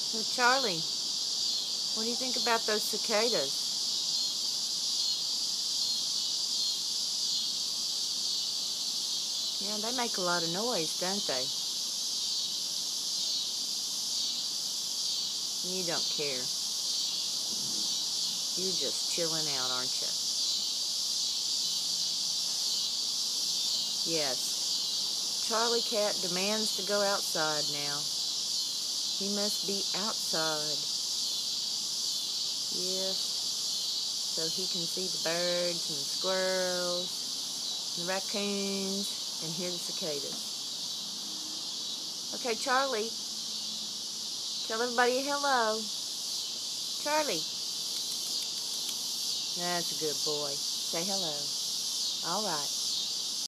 So Charlie, what do you think about those cicadas? Yeah, they make a lot of noise, don't they? You don't care. You're just chilling out, aren't you? Yes. Charlie Cat demands to go outside now. He must be outside. Yes. So he can see the birds and the squirrels and the raccoons and hear the cicadas. Okay, Charlie, tell everybody hello. Charlie. That's a good boy. Say hello. All right.